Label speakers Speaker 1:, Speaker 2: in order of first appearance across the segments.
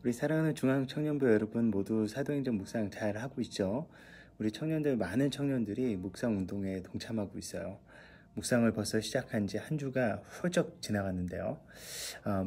Speaker 1: 우리 사랑하는 중앙청년부 여러분 모두 사도행전 묵상 잘 하고 있죠? 우리 청년들, 많은 청년들이 묵상 운동에 동참하고 있어요. 묵상을 벌써 시작한 지 한 주가 훌쩍 지나갔는데요.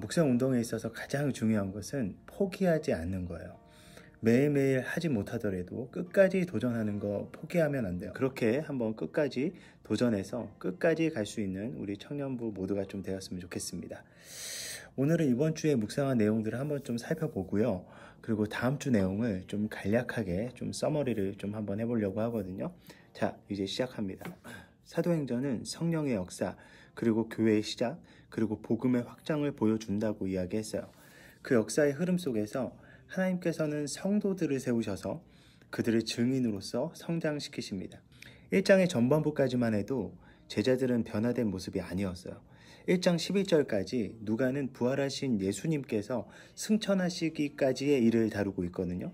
Speaker 1: 묵상 운동에 있어서 가장 중요한 것은 포기하지 않는 거예요. 매일매일 하지 못하더라도 끝까지 도전하는 거 포기하면 안 돼요. 그렇게 한번 끝까지 도전해서 끝까지 갈 수 있는 우리 청년부 모두가 좀 되었으면 좋겠습니다. 오늘은 이번 주에 묵상한 내용들을 한번 좀 살펴보고요. 그리고 다음 주 내용을 좀 간략하게 좀 서머리를 좀 한번 해보려고 하거든요. 자, 이제 시작합니다. 사도행전은 성령의 역사, 그리고 교회의 시작, 그리고 복음의 확장을 보여준다고 이야기했어요. 그 역사의 흐름 속에서 하나님께서는 성도들을 세우셔서 그들의 증인으로서 성장시키십니다. 1장의 전반부까지만 해도 제자들은 변화된 모습이 아니었어요. 1장 11절까지 누가는 부활하신 예수님께서 승천하시기까지의 일을 다루고 있거든요.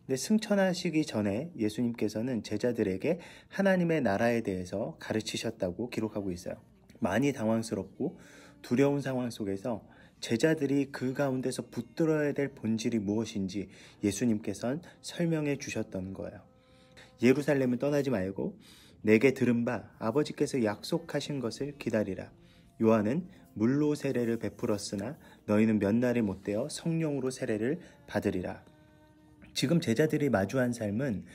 Speaker 1: 근데 승천하시기 전에 예수님께서는 제자들에게 하나님의 나라에 대해서 가르치셨다고 기록하고 있어요. 많이 당황스럽고 두려운 상황 속에서 제자들이 그 가운데서 붙들어야 될 본질이 무엇인지 예수님께서는 설명해 주셨던 거예요. 예루살렘을 떠나지 말고 내게 들은 바 아버지께서 약속하신 것을 기다리라. 요한은 물로 세례를 베풀었으나 너희는 몇 날이 못되어 성령으로 세례를 받으리라. 지금 제자들이 마주한 삶은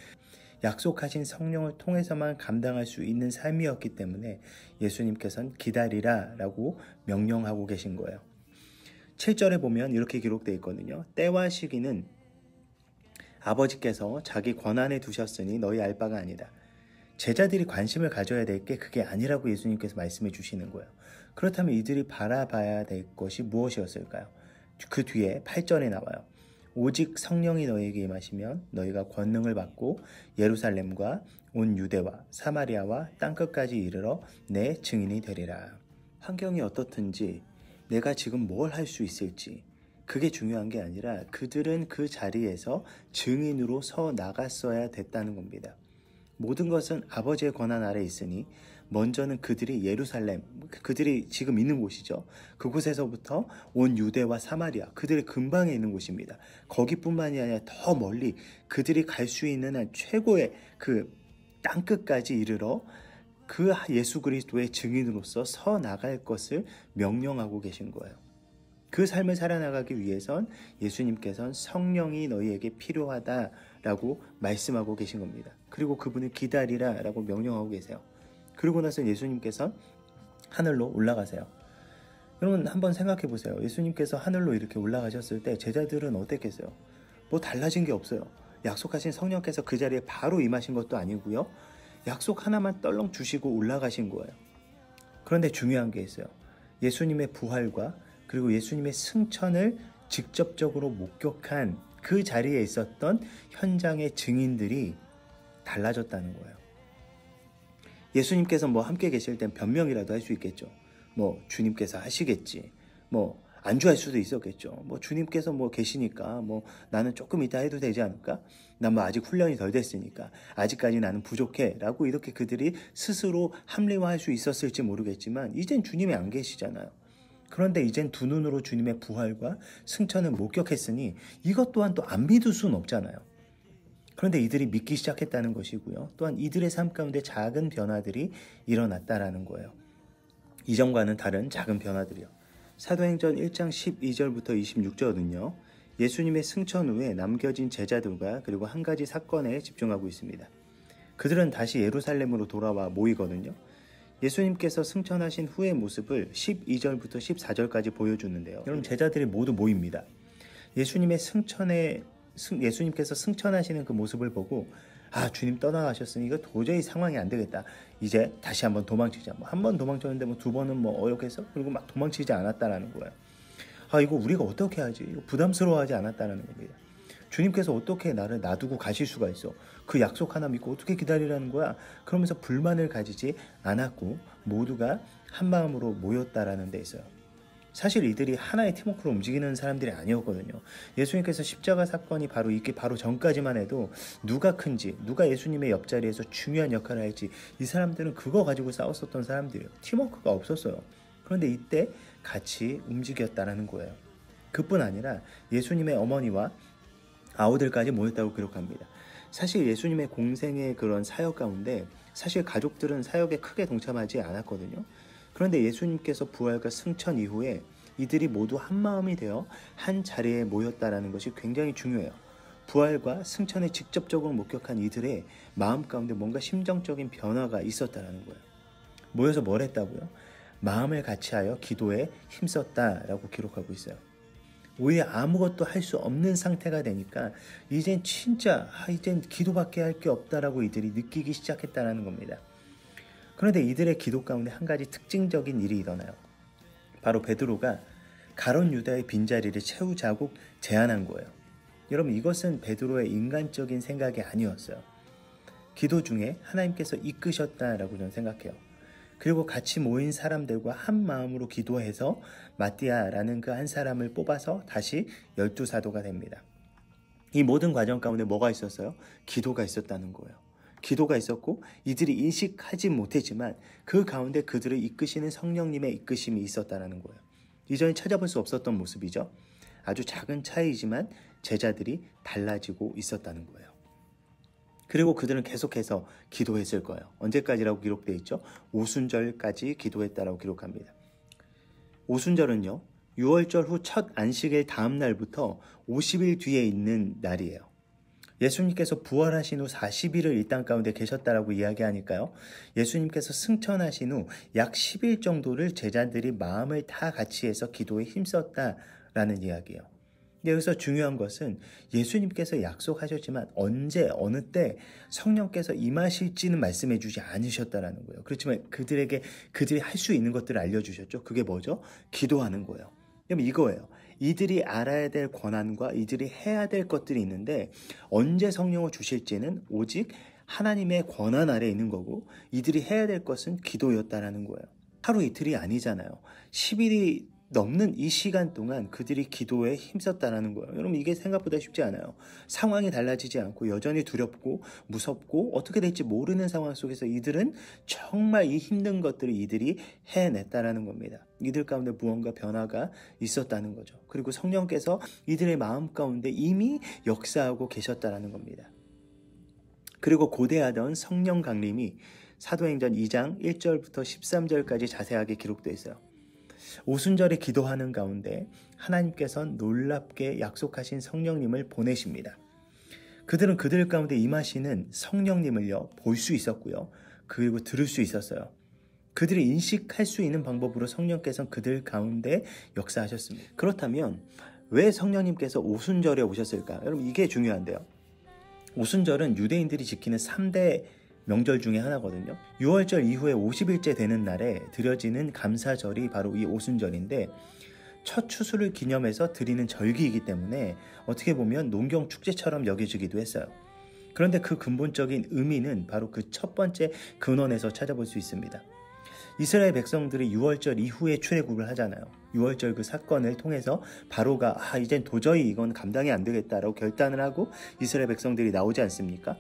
Speaker 1: 약속하신 성령을 통해서만 감당할 수 있는 삶이었기 때문에 예수님께서는 기다리라 라고 명령하고 계신 거예요. 7절에 보면 이렇게 기록되어 있거든요. 때와 시기는 아버지께서 자기 권한에 두셨으니 너희 알 바가 아니다. 제자들이 관심을 가져야 될 게 그게 아니라고 예수님께서 말씀해 주시는 거예요. 그렇다면 이들이 바라봐야 될 것이 무엇이었을까요? 그 뒤에 8절에 나와요. 오직 성령이 너희에게 임하시면 너희가 권능을 받고 예루살렘과 온 유대와 사마리아와 땅끝까지 이르러 내 증인이 되리라. 환경이 어떻든지 내가 지금 뭘 할 수 있을지 그게 중요한 게 아니라 그들은 그 자리에서 증인으로 서 나갔어야 됐다는 겁니다. 모든 것은 아버지의 권한 아래 있으니 먼저는 그들이 예루살렘, 그들이 지금 있는 곳이죠. 그곳에서부터 온 유대와 사마리아, 그들의 근방에 있는 곳입니다. 거기뿐만이 아니라 더 멀리 그들이 갈 수 있는 한 최고의 그 땅끝까지 이르러 그 예수 그리스도의 증인으로서 서 나갈 것을 명령하고 계신 거예요. 그 삶을 살아나가기 위해선 예수님께서는 성령이 너희에게 필요하다라고 말씀하고 계신 겁니다. 그리고 그분을 기다리라라고 명령하고 계세요. 그리고 나서 예수님께서 하늘로 올라가세요. 여러분 한번 생각해 보세요. 예수님께서 하늘로 이렇게 올라가셨을 때 제자들은 어땠겠어요? 뭐 달라진 게 없어요. 약속하신 성령께서 그 자리에 바로 임하신 것도 아니고요. 약속 하나만 떨렁 주시고 올라가신 거예요. 그런데 중요한 게 있어요. 예수님의 부활과 그리고 예수님의 승천을 직접적으로 목격한 그 자리에 있었던 현장의 증인들이 달라졌다는 거예요. 예수님께서 뭐 함께 계실 땐 변명이라도 할 수 있겠죠. 뭐 주님께서 하시겠지. 뭐 안주할 수도 있었겠죠. 뭐 주님께서 뭐 계시니까 뭐 나는 조금 이따 해도 되지 않을까? 난 뭐 아직 훈련이 덜 됐으니까 아직까지 나는 부족해 라고 이렇게 그들이 스스로 합리화할 수 있었을지 모르겠지만 이젠 주님이 안 계시잖아요. 그런데 이젠 두 눈으로 주님의 부활과 승천을 목격했으니 이것 또한 또 안 믿을 수는 없잖아요. 그런데 이들이 믿기 시작했다는 것이고요. 또한 이들의 삶 가운데 작은 변화들이 일어났다라는 거예요. 이전과는 다른 작은 변화들이요. 사도행전 1장 12절부터 26절은요. 예수님의 승천 후에 남겨진 제자들과 그리고 한 가지 사건에 집중하고 있습니다. 그들은 다시 예루살렘으로 돌아와 모이거든요. 예수님께서 승천하신 후의 모습을 12절부터 14절까지 보여주는데요. 여러분 제자들이 모두 모입니다. 예수님께서 승천하시는 그 모습을 보고 주님 떠나가셨으니 이거 도저히 상황이 안 되겠다. 이제 다시 한번 도망치자. 한 번 도망쳤는데 두 번은 어렵겠어? 그리고 막 도망치지 않았다라는 거예요. 이거 우리가 어떻게 하지? 이거 부담스러워하지 않았다라는 겁니다. 주님께서 어떻게 나를 놔두고 가실 수가 있어? 그 약속 하나 믿고 어떻게 기다리라는 거야? 그러면서 불만을 가지지 않았고 모두가 한 마음으로 모였다라는 데 있어요. 사실 이들이 하나의 팀워크로 움직이는 사람들이 아니었거든요. 예수님께서 십자가 사건이 바로 있기 바로 전까지만 해도 누가 큰지, 누가 예수님의 옆자리에서 중요한 역할을 할지 이 사람들은 그거 가지고 싸웠었던 사람들이에요. 팀워크가 없었어요. 그런데 이때 같이 움직였다라는 거예요. 그뿐 아니라 예수님의 어머니와 아우들까지 모였다고 기록합니다. 사실 예수님의 공생의 그런 사역 가운데 사실 가족들은 사역에 크게 동참하지 않았거든요. 그런데 예수님께서 부활과 승천 이후에 이들이 모두 한 마음이 되어 한 자리에 모였다라는 것이 굉장히 중요해요. 부활과 승천을 직접적으로 목격한 이들의 마음 가운데 뭔가 심정적인 변화가 있었다라는 거예요. 모여서 뭘 했다고요? 마음을 같이하여 기도에 힘썼다라고 기록하고 있어요. 오히려 아무것도 할 수 없는 상태가 되니까 이젠 진짜 이젠 기도밖에 할 게 없다라고 이들이 느끼기 시작했다는 겁니다. 그런데 이들의 기도 가운데 한 가지 특징적인 일이 일어나요. 바로 베드로가 가룟 유다의 빈자리를 채우자고 제안한 거예요. 여러분, 이것은 베드로의 인간적인 생각이 아니었어요. 기도 중에 하나님께서 이끄셨다라고 저는 생각해요. 그리고 같이 모인 사람들과 한 마음으로 기도해서 마띠아라는 그 한 사람을 뽑아서 다시 12사도가 됩니다. 이 모든 과정 가운데 뭐가 있었어요? 기도가 있었다는 거예요. 기도가 있었고 이들이 인식하지 못했지만 그 가운데 그들을 이끄시는 성령님의 이끄심이 있었다는 거예요. 이전에 찾아볼 수 없었던 모습이죠. 아주 작은 차이지만 제자들이 달라지고 있었다는 거예요. 그리고 그들은 계속해서 기도했을 거예요. 언제까지라고 기록되어 있죠? 오순절까지 기도했다라고 기록합니다. 오순절은요, 6월절 후 첫 안식일 다음 날부터 50일 뒤에 있는 날이에요. 예수님께서 부활하신 후 40일을 이 땅 가운데 계셨다라고 이야기하니까요. 예수님께서 승천하신 후 약 10일 정도를 제자들이 마음을 다 같이 해서 기도에 힘썼다라는 이야기예요. 여기서 중요한 것은 예수님께서 약속하셨지만 언제 어느 때 성령께서 임하실지는 말씀해 주지 않으셨다라는 거예요. 그렇지만 그들이 할 수 있는 것들을 알려주셨죠. 그게 뭐죠? 기도하는 거예요. 그럼 이거예요. 이들이 알아야 될 권한과 이들이 해야 될 것들이 있는데 언제 성령을 주실지는 오직 하나님의 권한 아래에 있는 거고 이들이 해야 될 것은 기도였다라는 거예요. 하루 이틀이 아니잖아요. 10일이 넘는 이 시간 동안 그들이 기도에 힘썼다라는 거예요. 여러분, 이게 생각보다 쉽지 않아요. 상황이 달라지지 않고 여전히 두렵고 무섭고 어떻게 될지 모르는 상황 속에서 이들은 정말 이 힘든 것들을 이들이 해냈다라는 겁니다. 이들 가운데 무언가 변화가 있었다는 거죠. 그리고 성령께서 이들의 마음 가운데 이미 역사하고 계셨다라는 겁니다. 그리고 고대하던 성령 강림이 사도행전 2장 1절부터 13절까지 자세하게 기록되어 있어요. 오순절에 기도하는 가운데 하나님께서는 놀랍게 약속하신 성령님을 보내십니다. 그들은 그들 가운데 임하시는 성령님을요 볼 수 있었고요. 그리고 들을 수 있었어요. 그들이 인식할 수 있는 방법으로 성령께서는 그들 가운데 역사하셨습니다. 그렇다면 왜 성령님께서 오순절에 오셨을까? 여러분, 이게 중요한데요. 오순절은 유대인들이 지키는 3대 명절 중에 하나거든요. 6월절 이후에 50일째 되는 날에 드려지는 감사절이 바로 이 오순절인데 첫 추수를 기념해서 드리는 절기이기 때문에 어떻게 보면 농경축제처럼 여겨지기도 했어요. 그런데 그 근본적인 의미는 바로 그 첫 번째 근원에서 찾아볼 수 있습니다. 이스라엘 백성들이 6월절 이후에 출애굽을 하잖아요. 6월절 그 사건을 통해서 바로가 이젠 도저히 이건 감당이 안 되겠다라고 결단을 하고 이스라엘 백성들이 나오지 않습니까?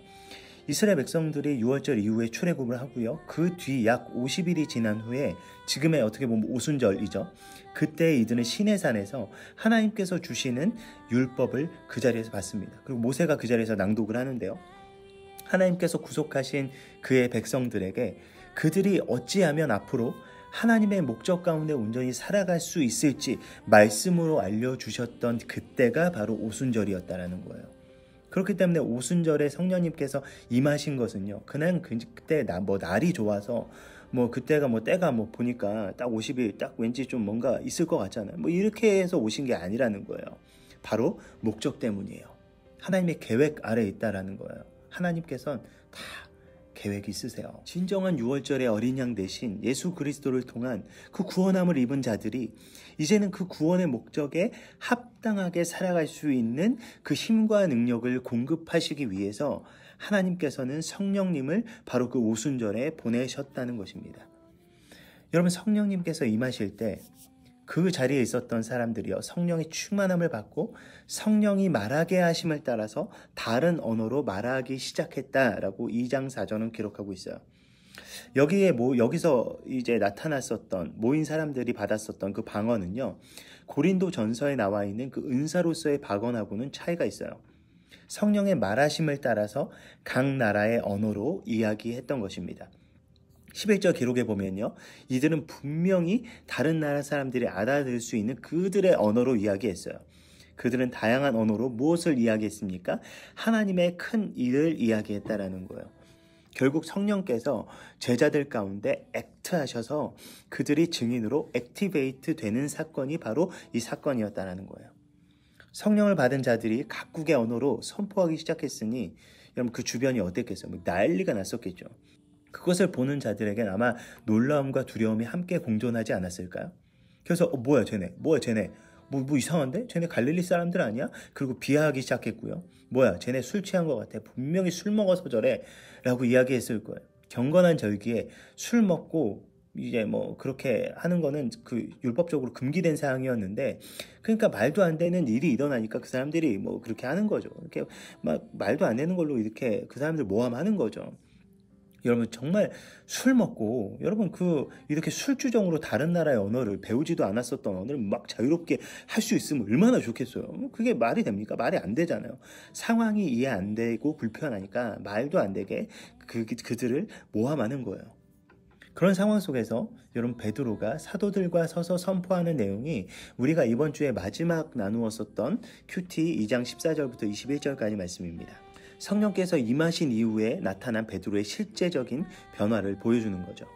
Speaker 1: 이스라엘 백성들이 6월절 이후에 출애굽을 하고요. 그 뒤 약 50일이 지난 후에 지금의 어떻게 보면 오순절이죠. 그때 이들은 시내산에서 하나님께서 주시는 율법을 그 자리에서 받습니다. 그리고 모세가 그 자리에서 낭독을 하는데요. 하나님께서 구속하신 그의 백성들에게 그들이 어찌하면 앞으로 하나님의 목적 가운데 온전히 살아갈 수 있을지 말씀으로 알려주셨던 그때가 바로 오순절이었다라는 거예요. 그렇기 때문에 오순절에 성령님께서 임하신 것은요. 그냥 그때 날이 좋아서 그때가 때가 보니까 딱 50일 딱 왠지 좀 뭔가 있을 것 같잖아요. 이렇게 해서 오신 게 아니라는 거예요. 바로 목적 때문이에요. 하나님의 계획 아래에 있다라는 거예요. 하나님께서는 다 계획이 있으세요. 진정한 6월절의 어린 양 대신 예수 그리스도를 통한 그 구원함을 입은 자들이 이제는 그 구원의 목적에 합당하게 살아갈 수 있는 그 힘과 능력을 공급하시기 위해서 하나님께서는 성령님을 바로 그 오순절에 보내셨다는 것입니다. 여러분, 성령님께서 임하실 때 그 자리에 있었던 사람들이요, 성령의 충만함을 받고 성령이 말하게 하심을 따라서 다른 언어로 말하기 시작했다라고 2장 4절은 기록하고 있어요. 여기서 이제 나타났었던 모인 사람들이 받았었던 그 방언은요. 고린도 전서에 나와 있는 그 은사로서의 방언하고는 차이가 있어요. 성령의 말하심을 따라서 각 나라의 언어로 이야기했던 것입니다. 11절 기록에 보면요. 이들은 분명히 다른 나라 사람들이 알아들을 수 있는 그들의 언어로 이야기했어요. 그들은 다양한 언어로 무엇을 이야기했습니까? 하나님의 큰 일을 이야기했다라는 거예요. 결국 성령께서 제자들 가운데 액트하셔서 그들이 증인으로 액티베이트 되는 사건이 바로 이 사건이었다는 거예요. 성령을 받은 자들이 각국의 언어로 선포하기 시작했으니 여러분 그 주변이 어땠겠어요? 난리가 났었겠죠. 그것을 보는 자들에겐 아마 놀라움과 두려움이 함께 공존하지 않았을까요? 그래서 뭐야 쟤네 뭐 이상한데? 쟤네 갈릴리 사람들 아니야? 그리고 비하하기 시작했고요. 뭐야 쟤네 술 취한 것 같아. 분명히 술 먹어서 저래 라고 이야기했을 거예요. 경건한 절기에 술 먹고 이제 뭐 그렇게 하는 거는 그 율법적으로 금기된 사항이었는데, 그러니까 말도 안 되는 일이 일어나니까 그 사람들이 뭐 그렇게 하는 거죠. 이렇게 막 말도 안 되는 걸로 이렇게 그 사람들 모함하는 거죠. 여러분 정말 술 먹고 여러분 이렇게 술주정으로 다른 나라의 언어를 배우지도 않았었던 언어를 막 자유롭게 할 수 있으면 얼마나 좋겠어요. 그게 말이 됩니까? 말이 안 되잖아요. 상황이 이해 안 되고 불편하니까 말도 안 되게 그들을 모함하는 거예요. 그런 상황 속에서 여러분 베드로가 사도들과 서서 선포하는 내용이 우리가 이번 주에 마지막 나누었었던 큐티 2장 14절부터 21절까지 말씀입니다. 성령께서 임하신 이후에 나타난 베드로의 실제적인 변화를 보여주는 거죠.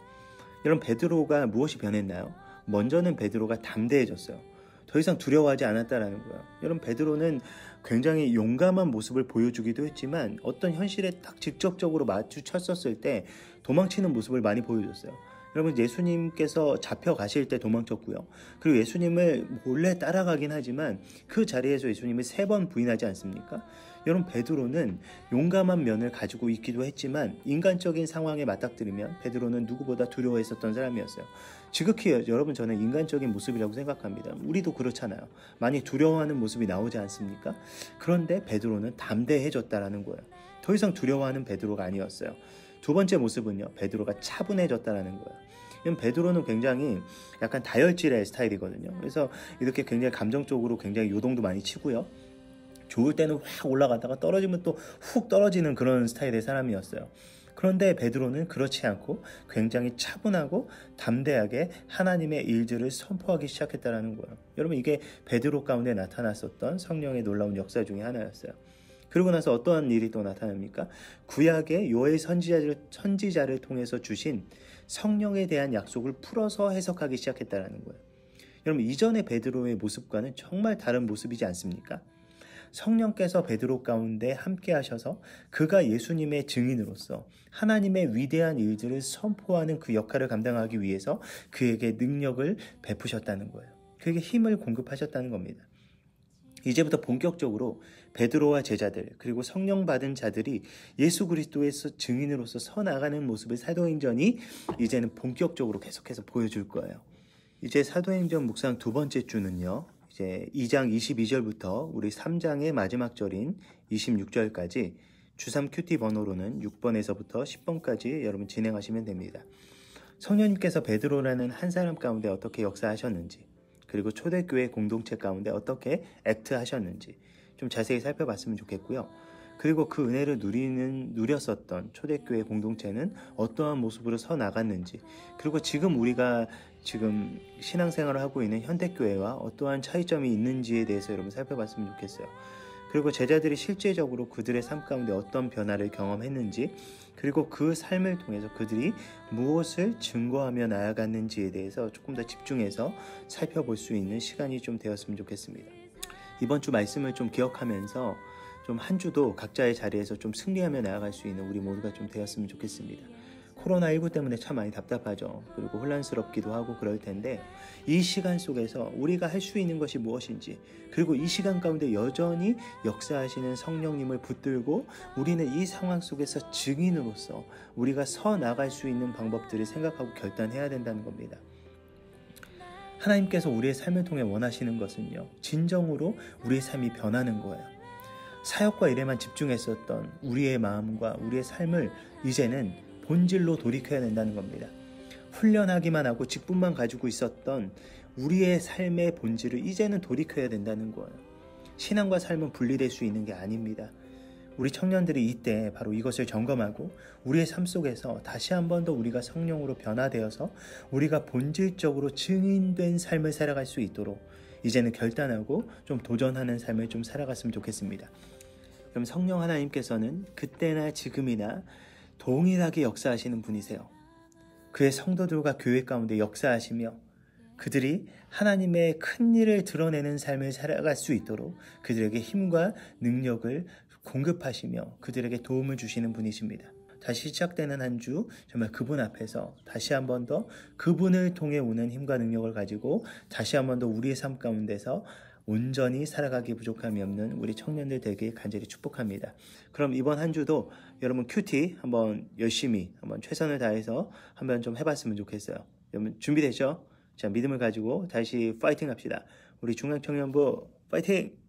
Speaker 1: 여러분 베드로가 무엇이 변했나요? 먼저는 베드로가 담대해졌어요. 더 이상 두려워하지 않았다라는 거예요. 여러분 베드로는 굉장히 용감한 모습을 보여주기도 했지만 어떤 현실에 딱 직접적으로 마주쳤었을 때 도망치는 모습을 많이 보여줬어요. 여러분 예수님께서 잡혀가실 때 도망쳤고요. 그리고 예수님을 몰래 따라가긴 하지만 그 자리에서 예수님을 3번 부인하지 않습니까? 여러분 베드로는 용감한 면을 가지고 있기도 했지만 인간적인 상황에 맞닥뜨리면 베드로는 누구보다 두려워했었던 사람이었어요. 지극히 여러분 저는 인간적인 모습이라고 생각합니다. 우리도 그렇잖아요. 많이 두려워하는 모습이 나오지 않습니까? 그런데 베드로는 담대해졌다라는 거예요. 더 이상 두려워하는 베드로가 아니었어요. 두 번째 모습은요. 베드로가 차분해졌다라는 거예요. 베드로는 굉장히 약간 다혈질의 스타일이거든요. 그래서 이렇게 굉장히 감정적으로 굉장히 요동도 많이 치고요. 좋을 때는 확 올라가다가 떨어지면 또 훅 떨어지는 그런 스타일의 사람이었어요. 그런데 베드로는 그렇지 않고 굉장히 차분하고 담대하게 하나님의 일들을 선포하기 시작했다는 거예요. 여러분 이게 베드로 가운데 나타났었던 성령의 놀라운 역사 중에 하나였어요. 그러고 나서 어떠한 일이 또 나타납니까? 구약의 요엘 선지자를 통해서 주신 성령에 대한 약속을 풀어서 해석하기 시작했다는 거예요. 여러분 이전의 베드로의 모습과는 정말 다른 모습이지 않습니까? 성령께서 베드로 가운데 함께 하셔서 그가 예수님의 증인으로서 하나님의 위대한 일들을 선포하는 그 역할을 감당하기 위해서 그에게 능력을 베푸셨다는 거예요. 그에게 힘을 공급하셨다는 겁니다. 이제부터 본격적으로 베드로와 제자들 그리고 성령 받은 자들이 예수 그리스도의 증인으로서 서 나가는 모습을 사도행전이 이제는 본격적으로 계속해서 보여줄 거예요. 이제 사도행전 묵상 두 번째 주는요. 이제 2장 22절부터 우리 3장의 마지막 절인 26절까지 주삼 큐티 번호로는 6번에서부터 10번까지 여러분 진행하시면 됩니다. 성령님께서 베드로라는 한 사람 가운데 어떻게 역사하셨는지 그리고 초대교회 공동체 가운데 어떻게 액트하셨는지 좀 자세히 살펴봤으면 좋겠고요. 그리고 그 은혜를 누렸었던 초대교회 공동체는 어떠한 모습으로 서 나갔는지 그리고 지금 우리가 지금 신앙생활을 하고 있는 현대교회와 어떠한 차이점이 있는지에 대해서 여러분 살펴봤으면 좋겠어요. 그리고 제자들이 실제적으로 그들의 삶 가운데 어떤 변화를 경험했는지 그리고 그 삶을 통해서 그들이 무엇을 증거하며 나아갔는지에 대해서 조금 더 집중해서 살펴볼 수 있는 시간이 좀 되었으면 좋겠습니다. 이번 주 말씀을 좀 기억하면서 좀 한 주도 각자의 자리에서 좀 승리하며 나아갈 수 있는 우리 모두가 좀 되었으면 좋겠습니다. 코로나19 때문에 참 많이 답답하죠. 그리고 혼란스럽기도 하고 그럴 텐데 이 시간 속에서 우리가 할 수 있는 것이 무엇인지 그리고 이 시간 가운데 여전히 역사하시는 성령님을 붙들고 우리는 이 상황 속에서 증인으로서 우리가 서 나갈 수 있는 방법들을 생각하고 결단해야 된다는 겁니다. 하나님께서 우리의 삶을 통해 원하시는 것은요. 진정으로 우리의 삶이 변하는 거예요. 사역과 일에만 집중했었던 우리의 마음과 우리의 삶을 이제는 본질로 돌이켜야 된다는 겁니다. 훈련하기만 하고 직분만 가지고 있었던 우리의 삶의 본질을 이제는 돌이켜야 된다는 거예요. 신앙과 삶은 분리될 수 있는 게 아닙니다. 우리 청년들이 이때 바로 이것을 점검하고 우리의 삶 속에서 다시 한 번 더 우리가 성령으로 변화되어서 우리가 본질적으로 증인된 삶을 살아갈 수 있도록 이제는 결단하고 좀 도전하는 삶을 좀 살아갔으면 좋겠습니다. 그럼 성령 하나님께서는 그때나 지금이나 동일하게 역사하시는 분이세요. 그의 성도들과 교회 가운데 역사하시며 그들이 하나님의 큰 일을 드러내는 삶을 살아갈 수 있도록 그들에게 힘과 능력을 공급하시며 그들에게 도움을 주시는 분이십니다. 다시 시작되는 한 주 정말 그분 앞에서 다시 한 번 더 그분을 통해 오는 힘과 능력을 가지고 다시 한 번 더 우리의 삶 가운데서 온전히 살아가기 부족함이 없는 우리 청년들 되길 간절히 축복합니다. 그럼 이번 한 주도 여러분 큐티 한번 열심히 한번 최선을 다해서 한번 좀 해봤으면 좋겠어요. 여러분 준비되죠? 자, 믿음을 가지고 다시 파이팅 합시다. 우리 중앙청년부 파이팅!